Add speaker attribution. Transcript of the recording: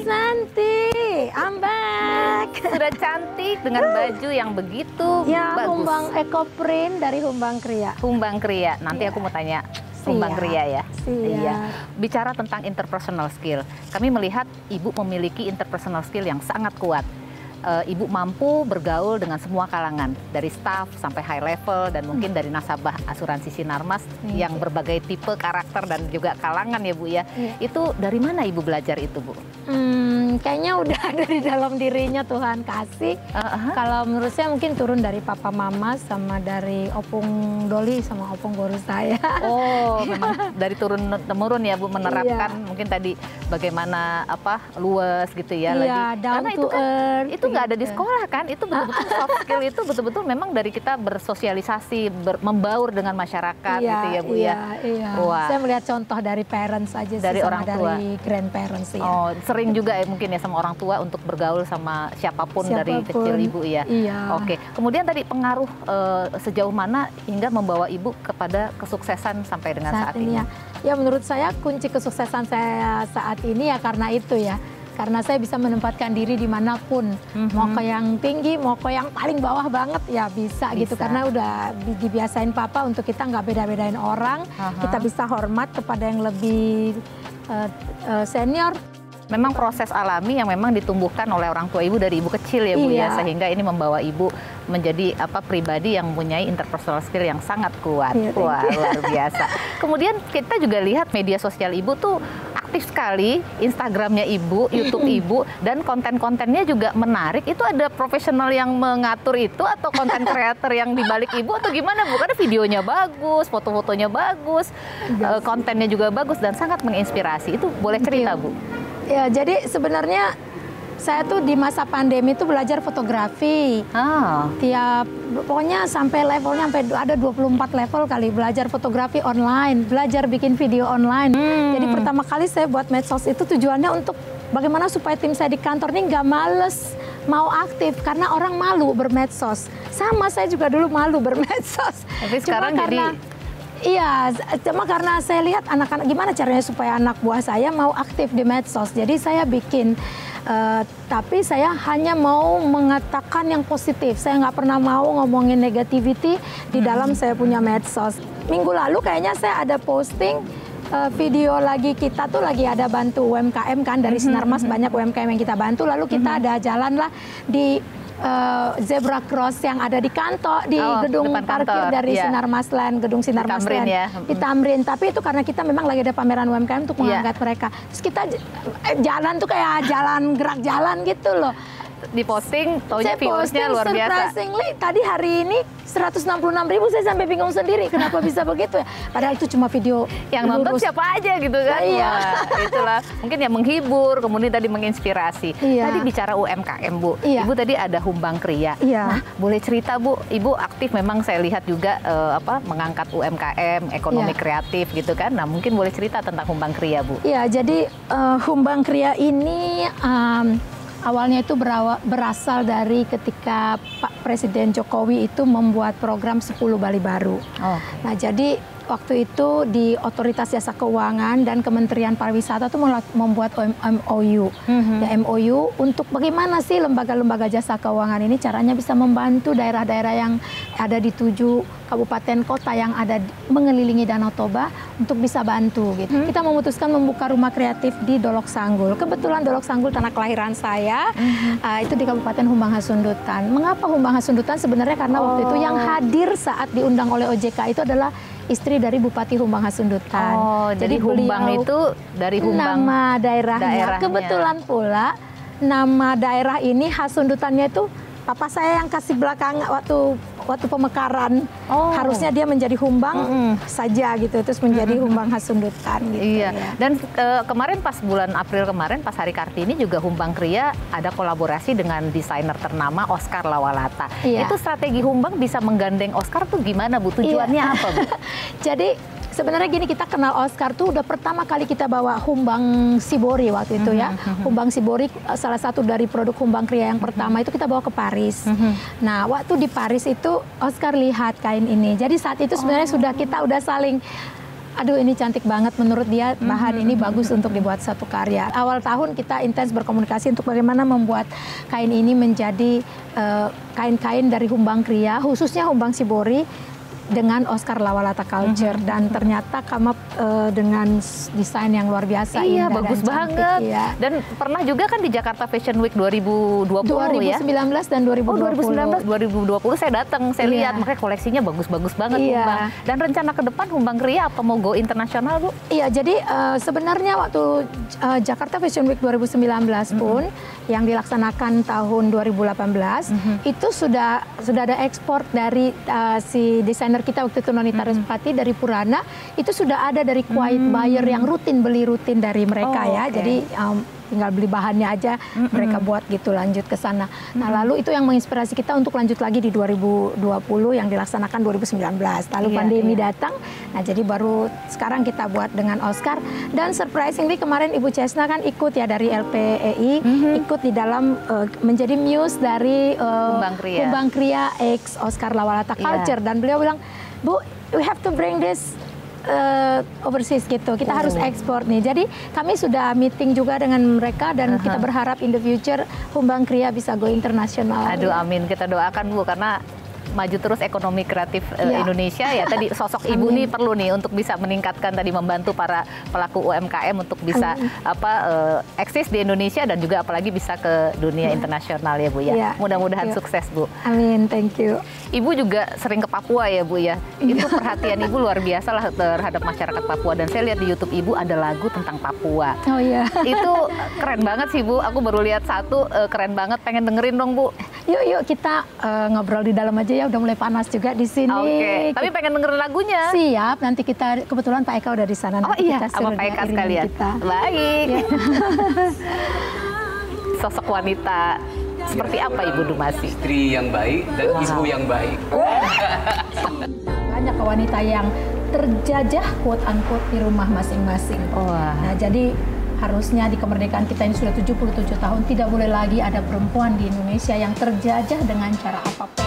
Speaker 1: Santi, I'm back.
Speaker 2: Sudah cantik dengan baju yang begitu
Speaker 1: ya,
Speaker 2: bagus.
Speaker 1: Humbang Eco Print dari Humbang Kria.
Speaker 2: Humbang Kria. Nanti aku mau tanya Humbang Kria ya. Iya. Bicara tentang interpersonal skill, kami melihat Ibu memiliki interpersonal skill yang sangat kuat. Ibu mampu bergaul dengan semua kalangan, dari staff sampai high level dan mungkin dari nasabah asuransi Sinarmas yang berbagai tipe, karakter dan juga kalangan ya Bu ya. Itu dari mana Ibu belajar itu Bu?
Speaker 1: Kayaknya udah ada di dalam dirinya, Tuhan kasih. Kalau menurut saya mungkin turun dari papa mama sama dari opung Doli sama opung guru saya.
Speaker 2: Oh, memang dari turun temurun ya Bu, menerapkan mungkin tadi bagaimana luas gitu ya.
Speaker 1: Iya, down to earth.
Speaker 2: Itu nggak ada di sekolah kan? Itu betul-betul soft skill itu betul-betul memang dari kita bersosialisasi, membaur dengan masyarakat gitu ya Bu ya.
Speaker 1: Iya. Wah. Saya melihat contoh dari parents aja
Speaker 2: dari
Speaker 1: sih,
Speaker 2: orang
Speaker 1: sama
Speaker 2: tua.
Speaker 1: dari grandparents ya.
Speaker 2: Oh, sering juga ya mungkin ya sama orang tua untuk bergaul sama siapapun dari kecil Ibu ya.
Speaker 1: Iya.
Speaker 2: Oke. Kemudian tadi pengaruh sejauh mana hingga membawa Ibu kepada kesuksesan sampai dengan saat ini?
Speaker 1: Ya menurut saya kunci kesuksesan saya saat ini ya karena itu ya. Karena saya bisa menempatkan diri dimanapun, mau ke yang tinggi, mau ke yang paling bawah banget ya bisa gitu. Karena udah dibiasain papa untuk kita nggak beda-bedain orang, kita bisa hormat kepada yang lebih senior.
Speaker 2: Memang proses alami yang memang ditumbuhkan oleh orang tua Ibu dari Ibu kecil ya Bu ya, sehingga ini membawa Ibu menjadi pribadi yang mempunyai interpersonal skill yang sangat kuat. Wah, luar biasa. Kemudian kita juga lihat media sosial Ibu tuh aktif sekali, Instagramnya Ibu, YouTube Ibu, dan konten-kontennya juga menarik. Itu ada profesional yang mengatur itu atau konten kreator yang dibalik Ibu atau gimana Bu? Karena videonya bagus, foto-fotonya bagus, kontennya juga bagus dan sangat menginspirasi. Itu boleh cerita Bu?
Speaker 1: Ya, jadi sebenarnya saya tuh di masa pandemi tuh belajar fotografi. Pokoknya sampai levelnya sampai ada 24 level kali belajar fotografi online, belajar bikin video online. Jadi pertama kali saya buat medsos itu tujuannya untuk bagaimana supaya tim saya di kantor ini nggak males mau aktif karena orang malu bermedsos. Sama saya juga dulu malu bermedsos.
Speaker 2: Tapi sekarang jadi
Speaker 1: iya, cuma karena saya lihat anak-anak gimana caranya supaya anak buah saya mau aktif di medsos. Jadi saya bikin, tapi saya hanya mau mengatakan yang positif. Saya nggak pernah mau ngomongin negativity di dalam saya punya medsos. Minggu lalu kayaknya saya ada posting video lagi, kita tuh lagi ada bantu UMKM kan dari Sinarmas, banyak UMKM yang kita bantu. Lalu kita ada jalan lah di zebra cross yang ada di kantor, di gedung parkir dari Sinarmas Land, gedung Sinarmas Land di Tamrin. Tapi itu karena kita memang lagi ada pameran UMKM untuk mengangkat mereka. Terus kita jalan tuh kayak jalan, gerak jalan gitu loh.
Speaker 2: Diposting, taunya viewersnya luar biasa.
Speaker 1: Surprisingly, tadi hari ini 166.000, saya sampai bingung sendiri kenapa bisa begitu ya. Padahal itu cuma video
Speaker 2: yang nonton siapa aja gitu kan.
Speaker 1: Iya.
Speaker 2: Itulah mungkin yang menghibur, kemudian tadi menginspirasi. Tadi bicara UMKM Bu, Ibu tadi ada Humbang Kria. Nah, boleh cerita Bu, Ibu aktif memang saya lihat juga mengangkat UMKM, ekonomi kreatif gitu kan. Nah mungkin boleh cerita tentang Humbang Kria Bu.
Speaker 1: Iya, jadi Humbang Kria ini awalnya itu berasal dari ketika Pak Presiden Jokowi itu membuat program 10 Bali Baru. Nah, jadi waktu itu di Otoritas Jasa Keuangan dan Kementerian Pariwisata itu membuat MOU. MOU untuk bagaimana sih lembaga-lembaga jasa keuangan ini caranya bisa membantu daerah-daerah yang ada di 7 kabupaten kota yang ada mengelilingi Danau Toba untuk bisa bantu gitu. Kita memutuskan membuka rumah kreatif di Dolok Sanggul. Kebetulan Dolok Sanggul tanah kelahiran saya, itu di Kabupaten Humbang Hasundutan. Mengapa Humbang Hasundutan? Sebenarnya karena waktu itu yang hadir saat diundang oleh OJK itu adalah istri dari Bupati Humbang Hasundutan.
Speaker 2: Jadi Humbang itu dari Humbang
Speaker 1: nama daerahnya. Kebetulan pula nama daerah ini Hasundutannya itu papa saya yang kasih belakang waktu pemekaran. Harusnya dia menjadi Humbang saja gitu, terus menjadi Humbang Hasundutan gitu.
Speaker 2: Iya. Dan kemarin pas bulan April kemarin pas Hari Kartini juga Humbang Kria ada kolaborasi dengan desainer ternama Oscar Lawalata. Itu strategi Humbang bisa menggandeng Oscar tuh gimana Bu? Tujuannya apa Bu?
Speaker 1: Jadi sebenarnya gini, kita kenal Oscar tuh udah pertama kali kita bawa Humbang Sibori waktu itu ya. Humbang Sibori salah satu dari produk Humbang Kria yang pertama itu kita bawa ke Paris. Nah, waktu di Paris itu Oscar lihat kain ini. Jadi saat itu sebenarnya kita udah saling aduh ini cantik banget menurut dia, bahan ini bagus untuk dibuat satu karya. Awal tahun kita intens berkomunikasi untuk bagaimana membuat kain ini menjadi kain-kain dari Humbang Kria, khususnya Humbang Sibori, dengan Oscar Lawalata Culture, dan ternyata come up dengan desain yang luar biasa.
Speaker 2: Iya,
Speaker 1: indah
Speaker 2: bagus
Speaker 1: dan cantik,
Speaker 2: banget.
Speaker 1: iya.
Speaker 2: Dan pernah juga kan di Jakarta Fashion Week 2020 ya?
Speaker 1: 2019 dan 2020.
Speaker 2: Oh, 2019, 2020 saya datang, saya lihat, makanya koleksinya bagus-bagus banget, Humbang. Dan rencana ke depan Humbang Kria apa mau go internasional, Bu?
Speaker 1: Iya, jadi sebenarnya waktu Jakarta Fashion Week 2019 pun yang dilaksanakan tahun 2018 itu sudah ada ekspor dari si desainer kita waktu itu Nonita Respati dari Purana, itu sudah ada dari quiet buyer yang beli rutin dari mereka ya. Jadi tinggal beli bahannya aja, mereka buat gitu, lanjut ke sana. Nah, lalu itu yang menginspirasi kita untuk lanjut lagi di 2020 yang dilaksanakan 2019. Lalu pandemi datang, nah jadi baru sekarang kita buat dengan Oscar. Dan surprisingly kemarin Ibu Chesna kan ikut ya dari LPEI, ikut di dalam menjadi muse dari Humbang Kria X Oscar Lawalata Culture. Dan beliau bilang, Bu, we have to bring this overseas gitu, kita harus ekspor nih. Jadi kami sudah meeting juga dengan mereka dan kita berharap in the future Humbang Kria bisa go internasional.
Speaker 2: Aduh, amin, kita doakan Bu, karena maju terus ekonomi kreatif Indonesia ya. Tadi sosok Ibu nih perlu nih untuk bisa meningkatkan, tadi membantu para pelaku UMKM untuk bisa eksis di Indonesia dan juga apalagi bisa ke dunia internasional ya Bu ya. Mudah-mudahan sukses Bu.
Speaker 1: Amin, thank you.
Speaker 2: Ibu juga sering ke Papua ya Bu ya. Itu perhatian Ibu luar biasa lah terhadap masyarakat Papua, dan saya lihat di YouTube Ibu ada lagu tentang Papua.
Speaker 1: Oh iya.
Speaker 2: Itu keren banget sih Bu. Aku baru lihat satu, keren banget, pengen dengerin dong Bu.
Speaker 1: Yuk kita ngobrol di dalam aja ya, udah mulai panas juga di sini.
Speaker 2: Oke, tapi pengen dengerin lagunya.
Speaker 1: Siap, nanti kita, kebetulan Pak Eka udah di sana.
Speaker 2: Oh iya, sama Pak Eka sekalian. Baik. Ya. Sosok wanita seperti apa Ibu Dumasi?
Speaker 3: Istri yang baik dan ibu yang baik.
Speaker 1: Banyak wanita yang terjajah quote unquote di rumah masing-masing. Nah, jadi harusnya di kemerdekaan kita ini sudah 77 tahun, tidak boleh lagi ada perempuan di Indonesia yang terjajah dengan cara apapun.